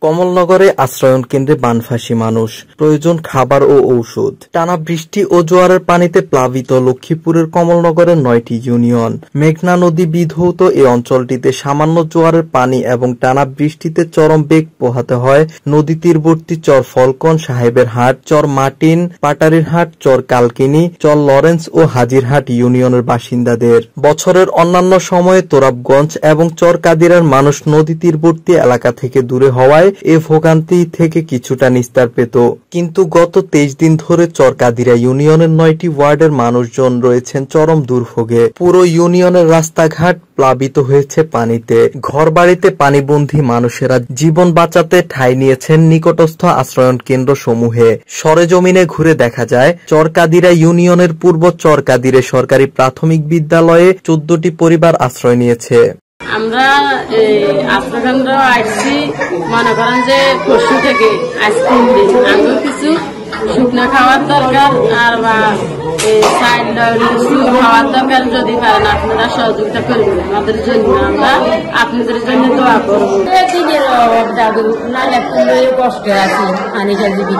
কমলনগরে আশ্রয়ন কেন্দ্রে বানভাসী মানুষ, প্রয়োজন খাবার ও ঔষধ। টানা বৃষ্টি ও জোয়ারের পানিতে প্লাবিত লক্ষ্মীপুরের কমলনগরের ৯টি ইউনিয়ন। মেঘনা নদী বিধৌত এ অঞ্চলটিতে সামান্য জোয়ারের পানি এবং টানা বৃষ্টিতে চরম বেগ পোহাতে হয় নদী তীরবর্তী চর ফলকন, সাহেবের হাট, চর মাটিন, পাটারির হাট, চর কালকিনি, চর লরেন্স ও হাজিরহাট ইউনিয়নের বাসিন্দাদের। বছরের অন্যান্য সময়ে তোরাবগঞ্জ এবং চর কাদিরার মানুষ নদী তীরবর্তী এলাকা থেকে দূরে হওয়ায় এ ভোগান্তি থেকে কিছুটা নিস্তার পেত, কিন্তু গত ২৩ দিন ধরে চর কাদিরা ইউনিয়নের ৯টি ওয়ার্ডের মানুষজন রয়েছেন চরম দুর্ভোগে। পুরো ইউনিয়নের রাস্তাঘাট প্লাবিত হয়েছে পানিতে। ঘরবাড়িতে পানিবন্দী মানুষেরা জীবন বাঁচাতে ঠাঁই নিয়েছেন নিকটস্থ আশ্রয়ন কেন্দ্র সমূহে। সরেজমিনে ঘুরে দেখা যায় চর কাদিরা ইউনিয়নের পূর্ব চর কাদিরে সরকারি প্রাথমিক বিদ্যালয়ে ১৪টি পরিবার আশ্রয় নিয়েছে। আমরা আশ্রয় কেন্দ্র আসছি, মনে করেন যে পশু থেকে আইসক্রিম দিন, আমিও কিছু শুকনো খাওয়ার দরকার আর বা খাওয়ার দরকার। যদি পারেন আপনারা সহযোগিতা করবেন আমাদের জন্য, আমরা আপনাদের জন্য দোয়া করবো। দাদু কষ্টে আছি, পানি কাজে দিন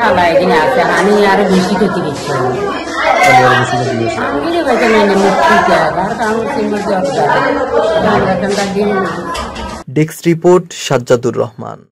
হালা এদিন আছে, আমি আরো বেশি ক্ষতি করছি। Desk report, Sajjadur Rahman.